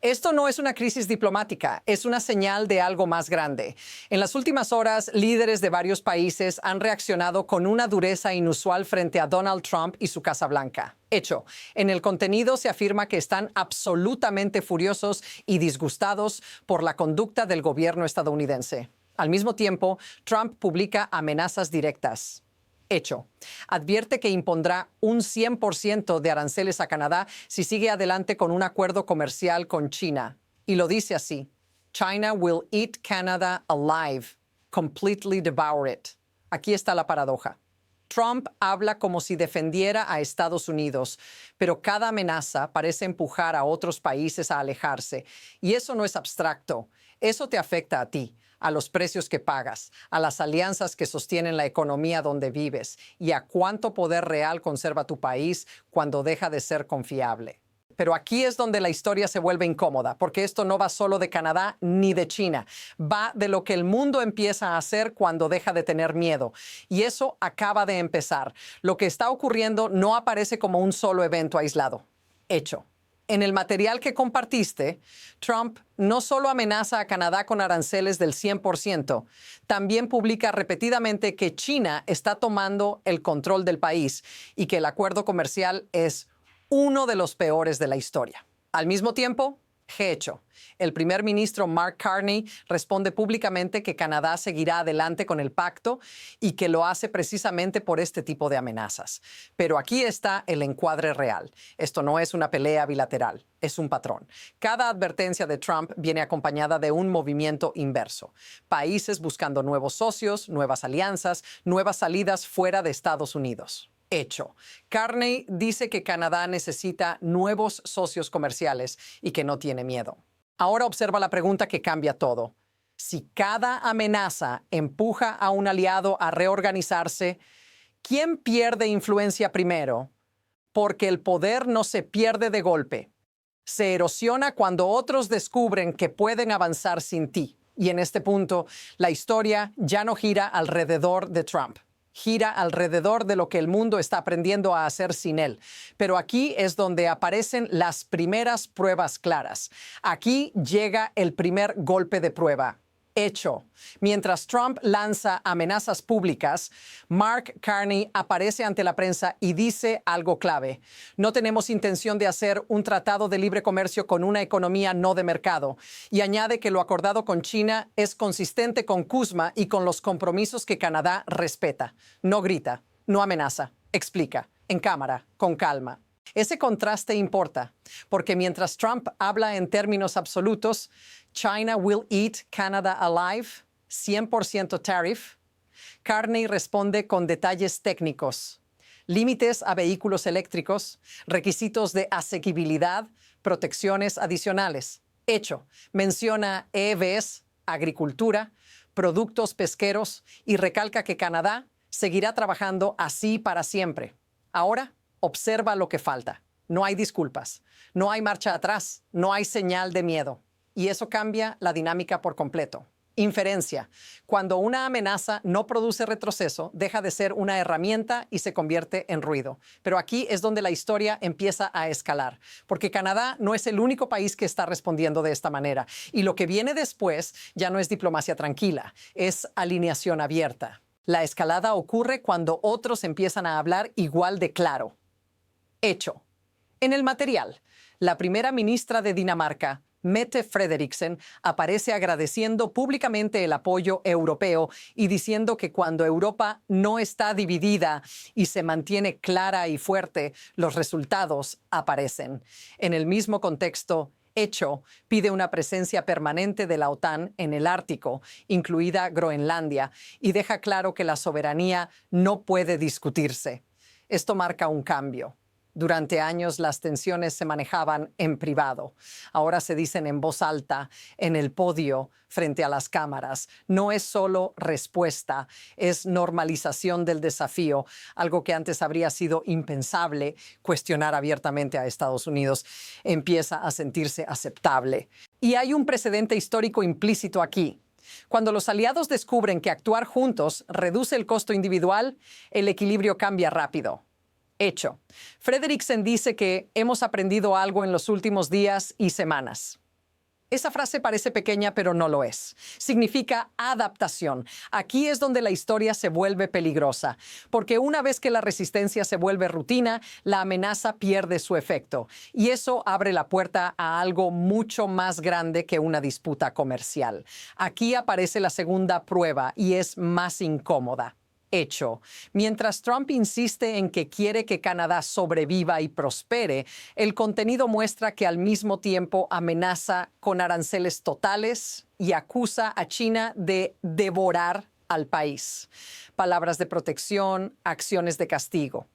Esto no es una crisis diplomática, es una señal de algo más grande. En las últimas horas, líderes de varios países han reaccionado con una dureza inusual frente a Donald Trump y su Casa Blanca. Hecho, en el contenido se afirma que están absolutamente furiosos y disgustados por la conducta del gobierno estadounidense. Al mismo tiempo, Trump publica amenazas directas. Hecho, advierte que impondrá un 100% de aranceles a Canadá si sigue adelante con un acuerdo comercial con China. Y lo dice así: China will eat Canada alive, completely devour it. Aquí está la paradoja. Trump habla como si defendiera a Estados Unidos, pero cada amenaza parece empujar a otros países a alejarse. Y eso no es abstracto, eso te afecta a ti, a los precios que pagas, a las alianzas que sostienen la economía donde vives y a cuánto poder real conserva tu país cuando deja de ser confiable. Pero aquí es donde la historia se vuelve incómoda, porque esto no va solo de Canadá ni de China. Va de lo que el mundo empieza a hacer cuando deja de tener miedo. Y eso acaba de empezar. Lo que está ocurriendo no aparece como un solo evento aislado. Hecho. En el material que compartiste, Trump no solo amenaza a Canadá con aranceles del 100%, también publica repetidamente que China está tomando el control del país y que el acuerdo comercial es uno de los peores de la historia. Al mismo tiempo, hecho, el primer ministro Mark Carney responde públicamente que Canadá seguirá adelante con el pacto y que lo hace precisamente por este tipo de amenazas. Pero aquí está el encuadre real. Esto no es una pelea bilateral, es un patrón. Cada advertencia de Trump viene acompañada de un movimiento inverso. Países buscando nuevos socios, nuevas alianzas, nuevas salidas fuera de Estados Unidos. Hecho. Carney dice que Canadá necesita nuevos socios comerciales y que no tiene miedo. Ahora observa la pregunta que cambia todo. Si cada amenaza empuja a un aliado a reorganizarse, ¿quién pierde influencia primero? Porque el poder no se pierde de golpe. Se erosiona cuando otros descubren que pueden avanzar sin ti. Y en este punto, la historia ya no gira alrededor de Trump. Gira alrededor de lo que el mundo está aprendiendo a hacer sin él. Pero aquí es donde aparecen las primeras pruebas claras. Aquí llega el primer golpe de prueba. Hecho. Mientras Trump lanza amenazas públicas, Mark Carney aparece ante la prensa y dice algo clave. No tenemos intención de hacer un tratado de libre comercio con una economía no de mercado. Y añade que lo acordado con China es consistente con CUSMA y con los compromisos que Canadá respeta. No grita, no amenaza, explica, en cámara, con calma. Ese contraste importa, porque mientras Trump habla en términos absolutos, China will eat Canada alive, 100% tariff, Carney responde con detalles técnicos, límites a vehículos eléctricos, requisitos de asequibilidad, protecciones adicionales. Hecho, menciona EVs, agricultura, productos pesqueros y recalca que Canadá seguirá trabajando así para siempre. Ahora, observa lo que falta. No hay disculpas, no hay marcha atrás, no hay señal de miedo. Y eso cambia la dinámica por completo. Inferencia. Cuando una amenaza no produce retroceso, deja de ser una herramienta y se convierte en ruido. Pero aquí es donde la historia empieza a escalar, porque Canadá no es el único país que está respondiendo de esta manera. Y lo que viene después ya no es diplomacia tranquila, es alineación abierta. La escalada ocurre cuando otros empiezan a hablar igual de claro. Hecho. En el material, la primera ministra de Dinamarca, Mette Frederiksen, aparece agradeciendo públicamente el apoyo europeo y diciendo que cuando Europa no está dividida y se mantiene clara y fuerte, los resultados aparecen. En el mismo contexto, Hecho pide una presencia permanente de la OTAN en el Ártico, incluida Groenlandia, y deja claro que la soberanía no puede discutirse. Esto marca un cambio. Durante años las tensiones se manejaban en privado. Ahora se dicen en voz alta, en el podio, frente a las cámaras. No es solo respuesta, es normalización del desafío, algo que antes habría sido impensable. Cuestionar abiertamente a Estados Unidos empieza a sentirse aceptable. Y hay un precedente histórico implícito aquí. Cuando los aliados descubren que actuar juntos reduce el costo individual, el equilibrio cambia rápido. Hecho. Frederiksen dice que hemos aprendido algo en los últimos días y semanas. Esa frase parece pequeña, pero no lo es. Significa adaptación. Aquí es donde la historia se vuelve peligrosa, porque una vez que la resistencia se vuelve rutina, la amenaza pierde su efecto. Y eso abre la puerta a algo mucho más grande que una disputa comercial. Aquí aparece la segunda prueba y es más incómoda. Hecho. Mientras Trump insiste en que quiere que Canadá sobreviva y prospere, el contenido muestra que al mismo tiempo amenaza con aranceles totales y acusa a China de devorar al país. Palabras de protección, acciones de castigo.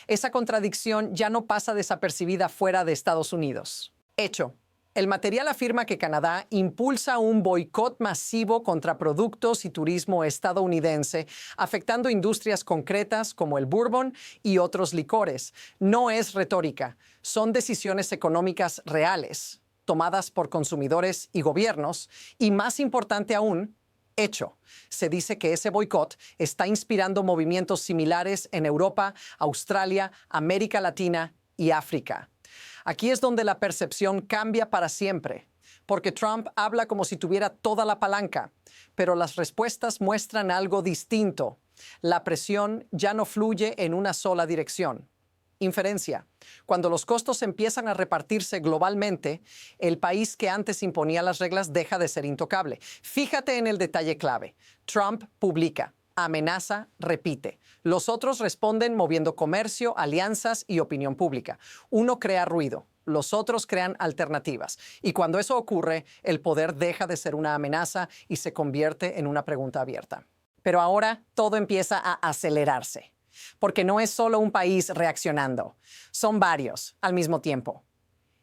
Esa contradicción ya no pasa desapercibida fuera de Estados Unidos. Hecho. El material afirma que Canadá impulsa un boicot masivo contra productos y turismo estadounidense, afectando industrias concretas como el bourbon y otros licores. No es retórica, son decisiones económicas reales, tomadas por consumidores y gobiernos, y más importante aún, hecho. Se dice que ese boicot está inspirando movimientos similares en Europa, Australia, América Latina y África. Aquí es donde la percepción cambia para siempre, porque Trump habla como si tuviera toda la palanca, pero las respuestas muestran algo distinto. La presión ya no fluye en una sola dirección. Inferencia. Cuando los costos empiezan a repartirse globalmente, el país que antes imponía las reglas deja de ser intocable. Fíjate en el detalle clave. Trump publica. Amenaza, repite. Los otros responden moviendo comercio, alianzas y opinión pública. Uno crea ruido, los otros crean alternativas. Y cuando eso ocurre, el poder deja de ser una amenaza y se convierte en una pregunta abierta. Pero ahora todo empieza a acelerarse, porque no es solo un país reaccionando, son varios al mismo tiempo.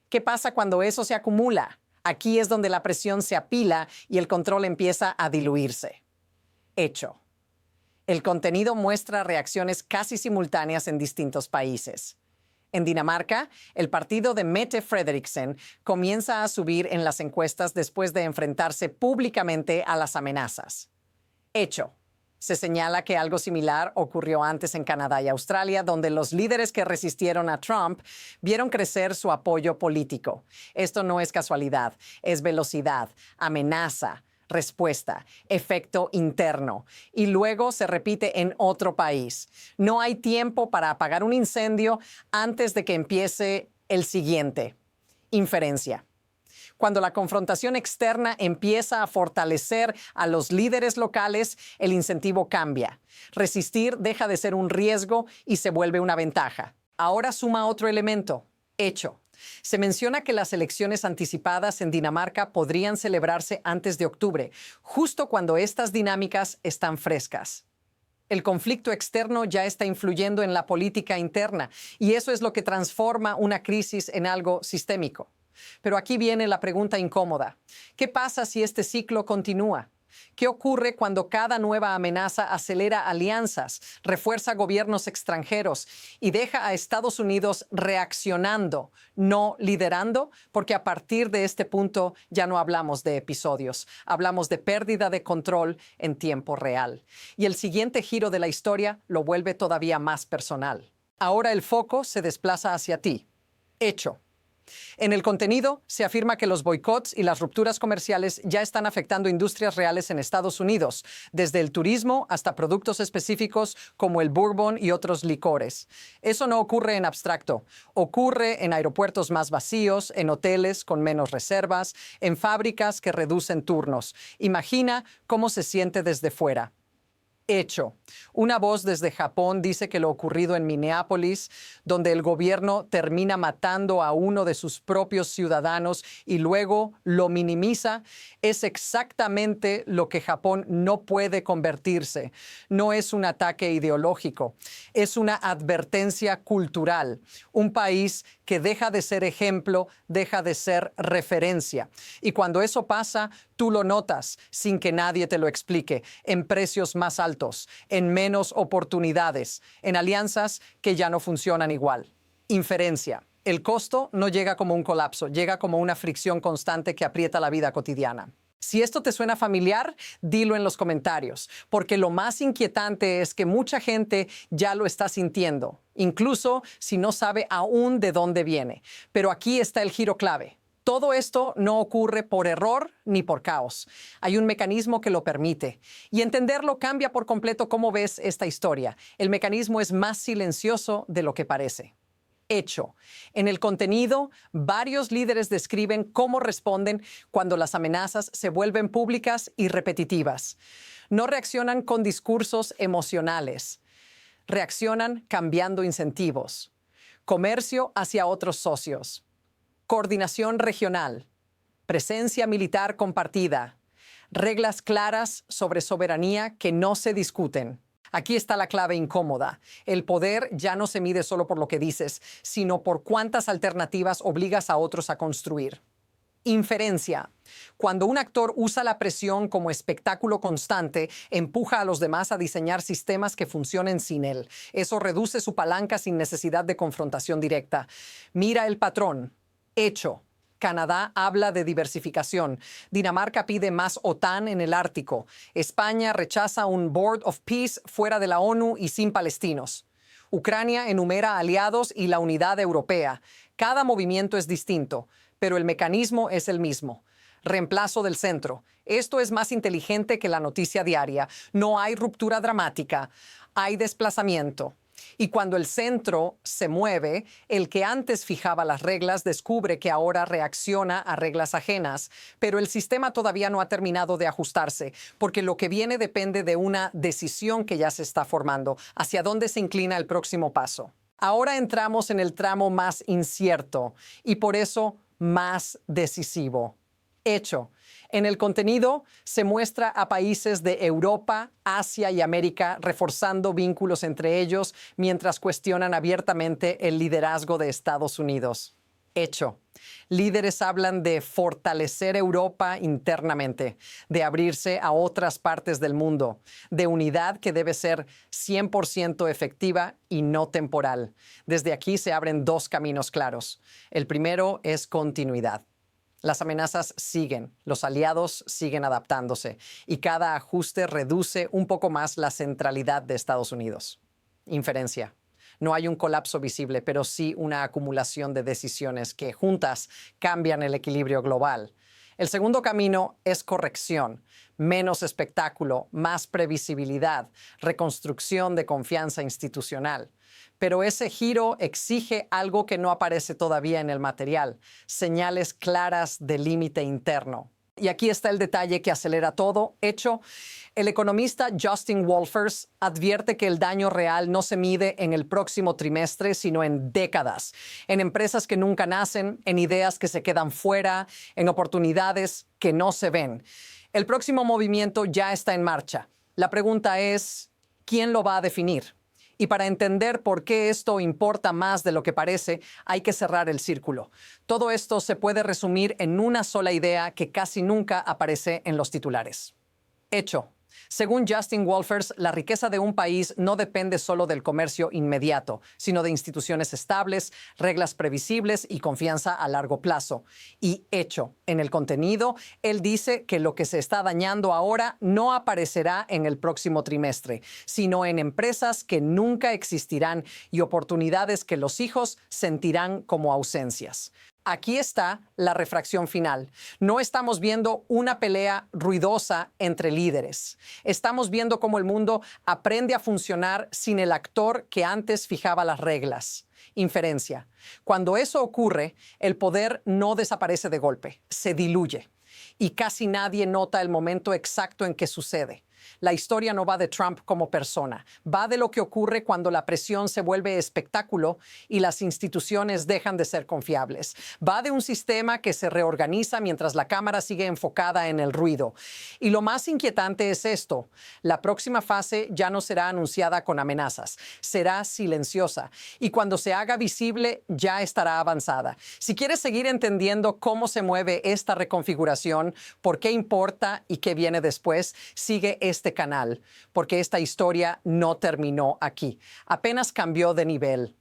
¿Qué pasa cuando eso se acumula? Aquí es donde la presión se apila y el control empieza a diluirse. Hecho. El contenido muestra reacciones casi simultáneas en distintos países. En Dinamarca, el partido de Mette Frederiksen comienza a subir en las encuestas después de enfrentarse públicamente a las amenazas. Hecho. Se señala que algo similar ocurrió antes en Canadá y Australia, donde los líderes que resistieron a Trump vieron crecer su apoyo político. Esto no es casualidad, es velocidad, amenaza, respuesta, efecto interno, y luego se repite en otro país. No hay tiempo para apagar un incendio antes de que empiece el siguiente. Inferencia. Cuando la confrontación externa empieza a fortalecer a los líderes locales, el incentivo cambia. Resistir deja de ser un riesgo y se vuelve una ventaja. Ahora suma otro elemento, hecho. Se menciona que las elecciones anticipadas en Dinamarca podrían celebrarse antes de octubre, justo cuando estas dinámicas están frescas. El conflicto externo ya está influyendo en la política interna y eso es lo que transforma una crisis en algo sistémico. Pero aquí viene la pregunta incómoda. ¿Qué pasa si este ciclo continúa? ¿Qué ocurre cuando cada nueva amenaza acelera alianzas, refuerza gobiernos extranjeros y deja a Estados Unidos reaccionando, no liderando? Porque a partir de este punto ya no hablamos de episodios, hablamos de pérdida de control en tiempo real. Y el siguiente giro de la historia lo vuelve todavía más personal. Ahora el foco se desplaza hacia ti. Hecho. En el contenido se afirma que los boicots y las rupturas comerciales ya están afectando industrias reales en Estados Unidos, desde el turismo hasta productos específicos como el bourbon y otros licores. Eso no ocurre en abstracto. Ocurre en aeropuertos más vacíos, en hoteles con menos reservas, en fábricas que reducen turnos. Imagina cómo se siente desde fuera. Hecho. Una voz desde Japón dice que lo ocurrido en Minneapolis, donde el gobierno termina matando a uno de sus propios ciudadanos y luego lo minimiza, es exactamente lo que Japón no puede convertirse. No es un ataque ideológico, es una advertencia cultural. Un país que deja de ser ejemplo, deja de ser referencia. Y cuando eso pasa, tú lo notas sin que nadie te lo explique, en precios más altos, en menos oportunidades, en alianzas que ya no funcionan igual. Inferencia. El costo no llega como un colapso, llega como una fricción constante que aprieta la vida cotidiana. Si esto te suena familiar, dilo en los comentarios, porque lo más inquietante es que mucha gente ya lo está sintiendo, incluso si no sabe aún de dónde viene. Pero aquí está el giro clave. Todo esto no ocurre por error ni por caos. Hay un mecanismo que lo permite. Y entenderlo cambia por completo cómo ves esta historia. El mecanismo es más silencioso de lo que parece. Hecho. En el contenido, varios líderes describen cómo responden cuando las amenazas se vuelven públicas y repetitivas. No reaccionan con discursos emocionales. Reaccionan cambiando incentivos. Comercio hacia otros socios. Coordinación regional. Presencia militar compartida. Reglas claras sobre soberanía que no se discuten. Aquí está la clave incómoda. El poder ya no se mide solo por lo que dices, sino por cuántas alternativas obligas a otros a construir. Inferencia. Cuando un actor usa la presión como espectáculo constante, empuja a los demás a diseñar sistemas que funcionen sin él. Eso reduce su palanca sin necesidad de confrontación directa. Mira el patrón. Hecho. Canadá habla de diversificación. Dinamarca pide más OTAN en el Ártico. España rechaza un Board of Peace fuera de la ONU y sin palestinos. Ucrania enumera aliados y la unidad europea. Cada movimiento es distinto, pero el mecanismo es el mismo. Reemplazo del centro. Esto es más inteligente que la noticia diaria. No hay ruptura dramática. Hay desplazamiento. Y cuando el centro se mueve, el que antes fijaba las reglas descubre que ahora reacciona a reglas ajenas, pero el sistema todavía no ha terminado de ajustarse, porque lo que viene depende de una decisión que ya se está formando, hacia dónde se inclina el próximo paso. Ahora entramos en el tramo más incierto y por eso más decisivo. Hecho. En el contenido se muestra a países de Europa, Asia y América reforzando vínculos entre ellos mientras cuestionan abiertamente el liderazgo de Estados Unidos. Hecho. Líderes hablan de fortalecer Europa internamente, de abrirse a otras partes del mundo, de unidad que debe ser 100% efectiva y no temporal. Desde aquí se abren dos caminos claros. El primero es continuidad. Las amenazas siguen, los aliados siguen adaptándose y cada ajuste reduce un poco más la centralidad de Estados Unidos. Inferencia. No hay un colapso visible, pero sí una acumulación de decisiones que juntas cambian el equilibrio global. El segundo camino es corrección, menos espectáculo, más previsibilidad, reconstrucción de confianza institucional. Pero ese giro exige algo que no aparece todavía en el material, señales claras de límite interno. Y aquí está el detalle que acelera todo. Hecho, el economista Justin Wolfers advierte que el daño real no se mide en el próximo trimestre, sino en décadas, en empresas que nunca nacen, en ideas que se quedan fuera, en oportunidades que no se ven. El próximo movimiento ya está en marcha. La pregunta es, ¿quién lo va a definir? Y para entender por qué esto importa más de lo que parece, hay que cerrar el círculo. Todo esto se puede resumir en una sola idea que casi nunca aparece en los titulares. Hecho. Según Justin Wolfers, la riqueza de un país no depende solo del comercio inmediato, sino de instituciones estables, reglas previsibles y confianza a largo plazo. Y hecho, en el contenido, él dice que lo que se está dañando ahora no aparecerá en el próximo trimestre, sino en empresas que nunca existirán y oportunidades que los hijos sentirán como ausencias. Aquí está la refracción final. No estamos viendo una pelea ruidosa entre líderes. Estamos viendo cómo el mundo aprende a funcionar sin el actor que antes fijaba las reglas. Inferencia. Cuando eso ocurre, el poder no desaparece de golpe, se diluye. Y casi nadie nota el momento exacto en que sucede. La historia no va de Trump como persona, va de lo que ocurre cuando la presión se vuelve espectáculo y las instituciones dejan de ser confiables. Va de un sistema que se reorganiza mientras la cámara sigue enfocada en el ruido. Y lo más inquietante es esto: la próxima fase ya no será anunciada con amenazas, será silenciosa. Y cuando se haga visible, ya estará avanzada. Si quieres seguir entendiendo cómo se mueve esta reconfiguración, por qué importa y qué viene después, sigue este canal, porque esta historia no terminó aquí, apenas cambió de nivel.